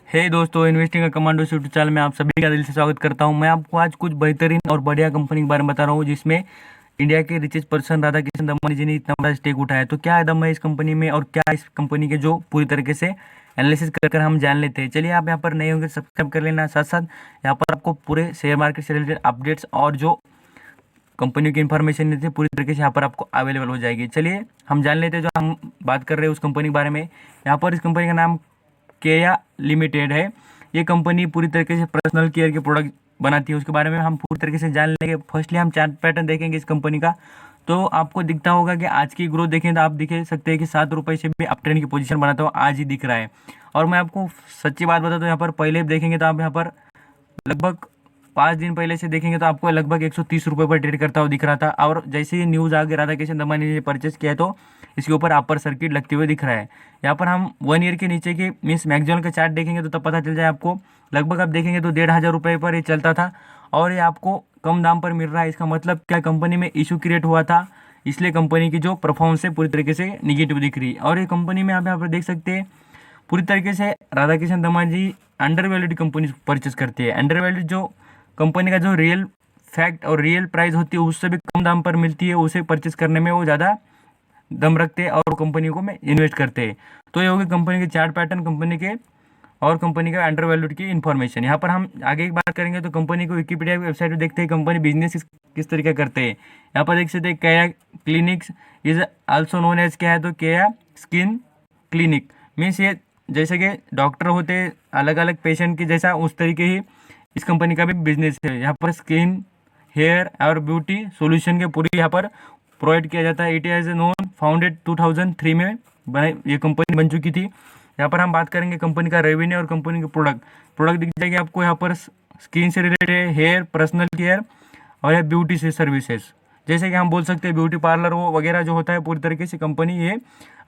दोस्तों, इन्वेस्टिंग का commando YouTube channel में आप सभी का दिल से स्वागत करता हूं। मैं आपको आज कुछ बेहतरीन और बढ़िया कंपनी के बारे में बता रहा हूं जिसमें इंडिया के रिचेस्ट पर्सन राधा किशन दमानी जी ने इतना बड़ा स्टेक उठाया। तो क्या दम है इस कंपनी में और क्या इस कंपनी के जो पूरी तरीके से एनालिसिस कर हम जान लेते हैं। चलिए, आप यहाँ पर नए होंगे सब्सक्राइब कर लेना। साथ साथ यहाँ पर आपको पूरे शेयर मार्केट से रिलेटेड अपडेट्स और जो कंपनी की इन्फॉर्मेशन देती है पूरी तरीके से यहाँ पर आपको अवेलेबल हो जाएगी। चलिए हम जान लेते हैं जो हम बात कर रहे हैं उस कंपनी के बारे में। यहाँ पर इस कंपनी का नाम केया लिमिटेड है। ये कंपनी पूरी तरीके से पर्सनल केयर के प्रोडक्ट बनाती है। उसके बारे में हम पूरी तरीके से जान लेंगे। फर्स्टली हम चार्ट पैटर्न देखेंगे इस कंपनी का। तो आपको दिखता होगा कि आज की ग्रोथ देखें तो आप देख सकते हैं कि 7 रुपये से भी अप ट्रेंड की पोजीशन बनाता हुआ आज ही दिख रहा है। और मैं आपको सच्ची बात बता दूं, यहाँ पर पहले देखेंगे तो आप यहाँ पर लगभग 5 दिन पहले से देखेंगे तो आपको लगभग 130 रुपये पर ट्रेड करता हुआ दिख रहा था। और जैसे ही न्यूज़ आ गया राधा किशन दमानी ने परचेस किया है तो इसके ऊपर अपर सर्किट लगते हुए दिख रहा है। यहाँ पर हम 1 ईयर के नीचे के मीन्स मैक्सिमम का चार्ट देखेंगे तो तब पता चल जाए आपको। लगभग आप देखेंगे तो 1,500 रुपये पर ये चलता था और ये आपको कम दाम पर मिल रहा है। इसका मतलब क्या, कंपनी में इशू क्रिएट हुआ था, इसलिए कंपनी की जो परफॉर्मेंस है पूरी तरीके से निगेटिव दिख रही है। और ये कंपनी में आप यहाँ पर देख सकते हैं पूरी तरीके से राधा किशन दमानी जी अंडर वैल्यूड कंपनी परचेस करती है। अंडर वैल्यूड जो कंपनी का जो रियल फैक्ट और रियल प्राइस होती है उससे भी कम दाम पर मिलती है, उसे परचेस करने में वो ज़्यादा दम रखते हैं और कंपनी को में इन्वेस्ट करते हैं। तो ये होगी कंपनी के चार्ट पैटर्न, कंपनी के और कंपनी का अंडर वैल्यूड की इन्फॉर्मेशन। यहाँ पर हम आगे की बात करेंगे तो कंपनी को विकिपीडिया की वेबसाइट पर देखते हैं कंपनी बिजनेस किस तरीके करते हैं। यहाँ पर देख सकते हैं Kaya clinics is also known as क्या है तो केया स्किन क्लिनिक। मीन्स ये जैसे कि डॉक्टर होते हैं अलग अलग पेशेंट की जैसा, उस तरीके ही इस कंपनी का भी बिजनेस है। यहाँ पर स्किन, हेयर और ब्यूटी सॉल्यूशन के पूरी यहाँ पर प्रोवाइड किया जाता है। इट इज़ नोन फाउंडेड 2003 में ये कंपनी बन चुकी थी। यहाँ पर हम बात करेंगे कंपनी का रेवेन्यू और कंपनी के प्रोडक्ट दिख जाएगी आपको। यहाँ पर स्किन से रिलेटेड, हेयर, पर्सनल केयर और या ब्यूटी से सर्विसेज, जैसे कि हम बोल सकते हैं ब्यूटी पार्लर वो वगैरह जो होता है, पूरी तरीके से कंपनी ये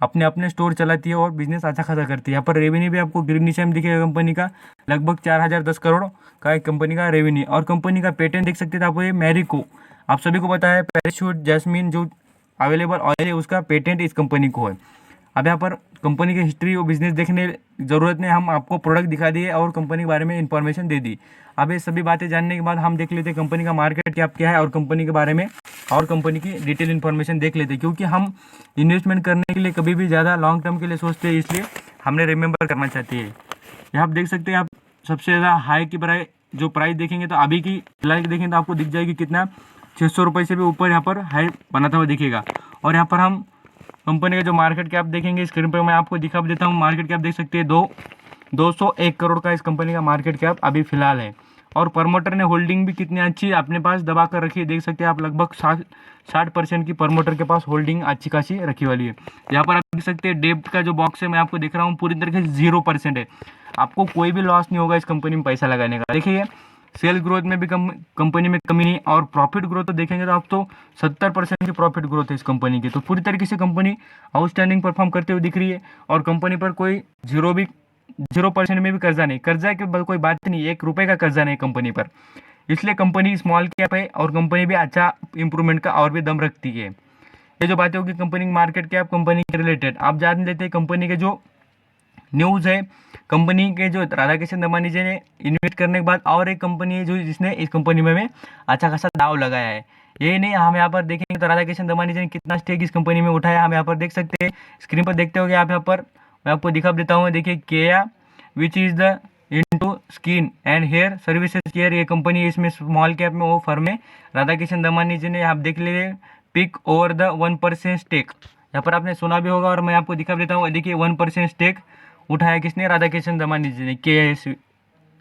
अपने अपने स्टोर चलाती है और बिजनेस अच्छा खासा करती है। यहाँ पर रेवेन्यू भी आपको ग्रीन नीचे में दिखेगा कंपनी का, लगभग 4,010 करोड़ का एक कंपनी का रेवेन्यू। और कंपनी का पेटेंट देख सकते थे आपको, ये मैरिको, आप सभी को पता है पैराशूट जैस्मिन जो अवेलेबल ऑयल है उसका पेटेंट इस कंपनी को है। अब यहाँ पर कंपनी की हिस्ट्री और बिजनेस देखने ज़रूरत नहीं, हम आपको प्रोडक्ट दिखा दिए और कंपनी के बारे में इंफॉर्मेशन दे दी। अब ये सभी बातें जानने के बाद हम देख लेते हैं कंपनी का मार्केट कैप क्या है और कंपनी के बारे में और कंपनी की डिटेल इन्फॉर्मेशन देख लेते हैं। क्योंकि हम इन्वेस्टमेंट करने के लिए कभी भी ज़्यादा लॉन्ग टर्म के लिए सोचते हैं, इसलिए हमने रिमेंबर करना चाहते हैं। यहाँ आप देख सकते हैं, आप सबसे ज़्यादा हाई की जो प्राइस देखेंगे तो अभी की फिलहाल देखेंगे तो आपको दिख जाएगी कितना, 600 रुपये से भी ऊपर यहाँ पर हाई बनाता हुआ दिखेगा। और यहाँ पर हम कंपनी का जो मार्केट कैप देखेंगे स्क्रीन पर मैं आपको दिखा देता हूँ। मार्केट कैप देख सकते हैं 201 करोड़ का इस कंपनी का मार्केट कैप अभी फिलहाल है। और प्रमोटर ने होल्डिंग भी कितनी अच्छी अपने पास दबा कर रखी है, देख सकते हैं आप, लगभग 60% की प्रमोटर के पास होल्डिंग अच्छी खासी रखी वाली है। यहाँ पर आप देख सकते हैं डेब्ट का जो बॉक्स है मैं आपको दिख रहा हूँ पूरी तरीके से 0% है। आपको कोई भी लॉस नहीं होगा इस कंपनी में पैसा लगाने का। देखिए सेल ग्रोथ में भी कंपनी में कमी नहीं, और प्रॉफिट ग्रोथ तो देखेंगे तो आप तो 70% की प्रॉफिट ग्रोथ है इस कंपनी की। तो पूरी तरीके से कंपनी आउटस्टैंडिंग परफॉर्म करते हुए दिख रही है। और कंपनी पर कोई 0% में भी कर्जा नहीं, कर्जा की कोई बात नहीं, 1 रुपये का कर्जा नहीं कंपनी पर। इसलिए कंपनी स्मॉल कैप है और कंपनी भी अच्छा इंप्रूवमेंट का और भी दम रखती है। ये जो बातें होगी कंपनी की मार्केट कैप, कंपनी के रिलेटेड आप जान लेते हैं कंपनी के जो न्यूज़ है। कंपनी के जो राधा किशन दमानी जी ने इन्वेस्ट करने के बाद और एक कंपनी है जो जिसने इस कंपनी में अच्छा खासा दाव लगाया है। यही नहीं, हम यहाँ पर देखेंगे तो राधा किशन दमानी जी ने कितना स्टेक इस कंपनी में उठाया हम यहाँ पर देख सकते हैं। स्क्रीन पर देखते होगे आप, यहाँ पर मैं आपको दिखा देता हूँ। देखिए Kaya which is the into skin and hair services care, ये कंपनी इसमें स्मॉल कैप में वो फर्म है। राधा किशन दमानी जी ने आप देख लीजिए पिक ओवर द 1% स्टेक, यहाँ पर आपने सुना भी होगा और मैं आपको दिखा देता हूँ। देखिए 1% स्टेक उठाया किसने, राधा किशन दमानी जी ने के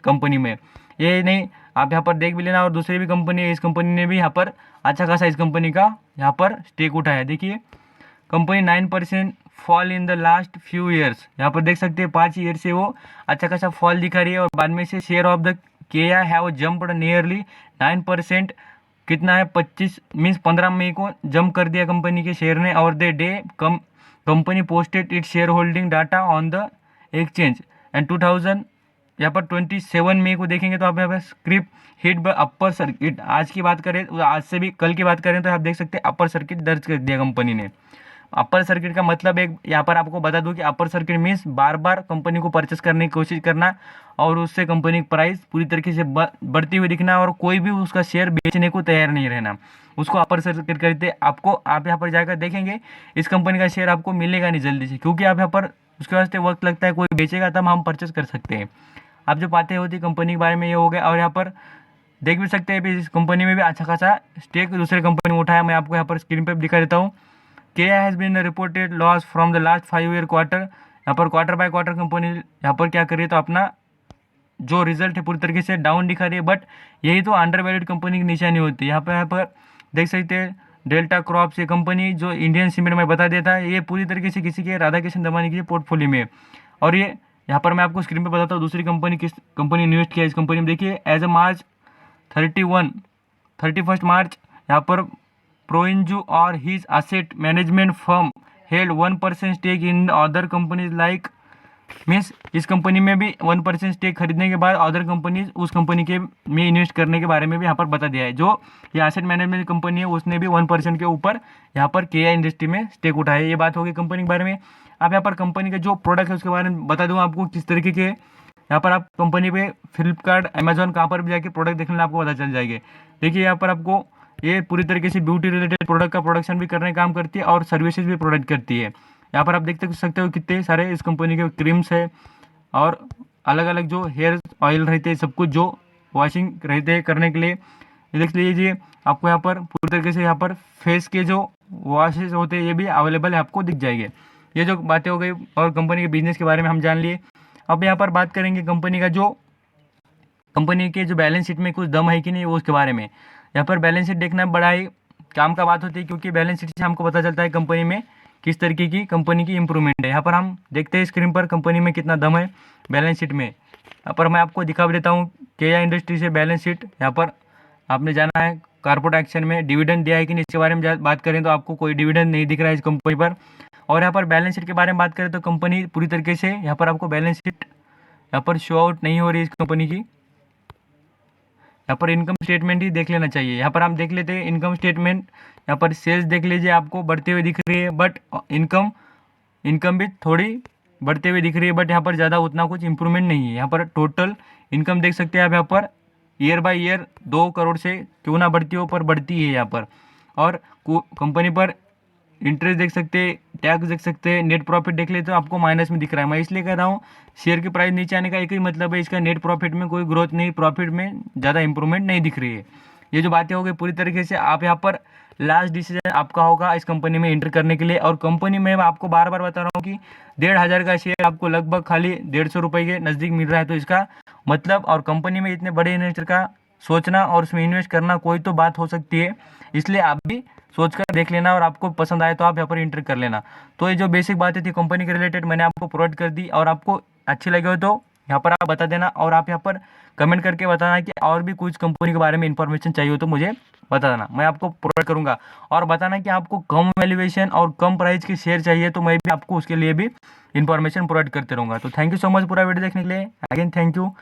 कंपनी में। ये नहीं, आप यहाँ पर देख भी लेना, और दूसरी भी कंपनी है, इस कंपनी ने भी यहाँ पर अच्छा खासा इस कंपनी का यहाँ पर स्टेक उठाया। देखिए company 9% fall in the last few years, यहाँ पर देख सकते हैं 5 ईयर से वो अच्छा खासा फॉल दिखा रही है। और बाद में से share of the Keya have jumped nearly 9%, कितना है 25 मीन्स 15 मई को जंप कर दिया कंपनी के शेयर ने। और the day company posted it share holding data on the exchange and 2000 यहाँ पर 27 मई को देखेंगे तो आप यहाँ पर स्क्रिप्ट हिट ब अपर सर्किट, आज की बात करें आज से भी कल की बात करें तो आप देख सकते हैं अपर सर्किट दर्ज कर दिया कंपनी ने। अपर सर्किट का मतलब एक यहाँ पर आपको बता दूं कि अपर सर्किट मीन्स बार बार कंपनी को परचेस करने की कोशिश करना और उससे कंपनी की प्राइस पूरी तरीके से बढ़ती हुई दिखना और कोई भी उसका शेयर बेचने को तैयार नहीं रहना, उसको अपर सर्किट कहते हैं। आपको आप यहाँ पर जाकर देखेंगे इस कंपनी का शेयर आपको मिलेगा नहीं जल्दी से, क्योंकि आप यहाँ पर उसके वास्ते वक्त लगता है, कोई बेचेगा तब हम परचेस कर सकते हैं। आप जो बातें होती कंपनी के बारे में ये हो गया। और यहाँ पर देख भी सकते हैं इस कंपनी में भी अच्छा खासा स्टेक दूसरे कंपनी में उठाया। मैं आपको यहाँ पर स्क्रीन पर दिखा देता हूँ। Kaya has been reported loss from the last 5 year quarter. यहाँ पर क्वार्टर बाय क्वार्टर कंपनी यहाँ पर क्या कर रही है, तो अपना जो रिजल्ट है पूरी तरीके से डाउन दिखा रही है। बट यही तो अंडर वैल्यूड कंपनी की निशानी होती है। यहाँ पर देख सकते हैं डेल्टा क्रॉप्स, ये कंपनी जो इंडियन सीमेंट में बता देता है, ये पूरी तरीके से किसी के राधा किशन दमानी की पोर्टफोलियो में। और ये यहाँ पर मैं आपको स्क्रीन पे बताता हूँ दूसरी कंपनी किस कंपनी इन्वेस्ट किया इस कंपनी में। देखिए एज अ मार्च 31 मार्च यहाँ पर प्रोइंजू और his asset management firm held 1% stake in other companies like means इस कंपनी में भी 1% स्टेक खरीदने के बाद अदर कंपनीज उस कंपनी के में इन्वेस्ट करने के बारे में भी यहाँ पर बता दिया है। जो ये एसेट मैनेजमेंट कंपनी है उसने भी 1% के ऊपर यहाँ पर केया इंडस्ट्री में स्टेक उठाया है। ये बात होगी कंपनी के बारे में। अब यहाँ पर कंपनी के जो प्रोडक्ट है उसके बारे में बता दूँ आपको किस तरीके के। यहाँ पर आप कंपनी पे फ्लिपकार्ट अमेजोन कहाँ पर भी जाके प्रोडक्ट देखने में आपको पता चल जाएगी। देखिए यहाँ पर आपको ये पूरी तरीके से ब्यूटी रिलेटेड प्रोडक्ट का प्रोडक्शन भी करने का काम करती है और सर्विसेज भी प्रोवाइड करती है। यहाँ पर आप देख सकते हो कितने सारे इस कंपनी के क्रीम्स है और अलग अलग जो हेयर ऑयल रहते हैं, सब कुछ जो वॉशिंग रहते हैं करने के लिए। ये देख लीजिए आपको यहाँ पर पूरी तरीके से यहाँ पर फेस के जो वॉशेज होते हैं ये भी अवेलेबल है, आपको दिख जाएंगे। ये जो बातें हो गई और कंपनी के बिजनेस के बारे में हम जान लिए। अब यहाँ पर बात करेंगे कंपनी का जो कंपनी के जो बैलेंस शीट में कुछ दम है कि नहीं वो उसके बारे में। यहाँ पर बैलेंस शीट देखना बड़ा ही काम का बात होती है, क्योंकि बैलेंस शीट से हमको पता चलता है कंपनी में किस तरीके की कंपनी की इंप्रूवमेंट है। यहाँ पर हम देखते हैं स्क्रीन पर कंपनी में कितना दम है बैलेंस शीट में। यहाँ पर मैं आपको दिखा देता हूँ केया इंडस्ट्री से बैलेंस शीट। यहाँ पर आपने जाना है कॉर्पोरेट एक्शन में डिविडेंड दिया है कि नहीं, इसके बारे में बात करें तो आपको कोई डिविडेंड नहीं दिख रहा है इस कंपनी पर। और यहाँ पर बैलेंस शीट के बारे में बात करें तो कंपनी पूरी तरीके से यहाँ पर आपको बैलेंस शीट यहाँ पर शो आउट नहीं हो रही इस कंपनी की। यहाँ पर इनकम स्टेटमेंट ही देख लेना चाहिए। यहाँ पर हम देख लेते हैं इनकम स्टेटमेंट। यहाँ पर सेल्स देख लीजिए आपको बढ़ते हुए दिख रही है, बट इनकम भी थोड़ी बढ़ते हुए दिख रही है, बट यहाँ पर ज़्यादा उतना कुछ इंप्रूवमेंट नहीं है। यहाँ पर टोटल इनकम देख सकते हैं आप, यहाँ per year by year 2 crore से क्यों ना बढ़ती हो पर बढ़ती है यहाँ पर। और कंपनी पर इंटरेस्ट देख सकते हैं, टैक्स देख सकते हैं, नेट प्रॉफिट देख लेते तो आपको माइनस में दिख रहा है। मैं इसलिए कह रहा हूँ शेयर की प्राइस नीचे आने का एक ही मतलब है, इसका नेट प्रॉफिट में कोई ग्रोथ नहीं, प्रॉफिट में ज़्यादा इंप्रूवमेंट नहीं दिख रही है। ये जो बातें हो गई पूरी तरीके से आप यहाँ पर लास्ट डिसीजन आपका होगा इस कंपनी में एंटर करने के लिए। और कंपनी में मैं आपको बार बार बता रहा हूँ कि 1,500 का शेयर आपको लगभग खाली 150 रुपये के नज़दीक मिल रहा है। तो इसका मतलब और कंपनी में इतने बड़े इन्वेस्टर का सोचना और उसमें इन्वेस्ट करना कोई तो बात हो सकती है, इसलिए आप भी सोचकर देख लेना और आपको पसंद आए तो आप यहाँ पर एंटर कर लेना। तो ये जो बेसिक बातें थी कंपनी के रिलेटेड मैंने आपको प्रोवाइड कर दी, और आपको अच्छी लगे हो तो यहाँ पर आप बता देना और आप यहाँ पर कमेंट करके बताना कि और भी कुछ कंपनी के बारे में इंफॉर्मेशन चाहिए हो तो मुझे बता देना, मैं आपको प्रोवाइड करूँगा। और बताना कि आपको कम वैल्यूएशन और कम प्राइस के शेयर चाहिए तो मैं भी आपको उसके लिए भी इंफॉर्मेशन प्रोवाइड करते रहूँगा। तो थैंक यू सो मच पूरा वीडियो देखने के लिए। Again thank you.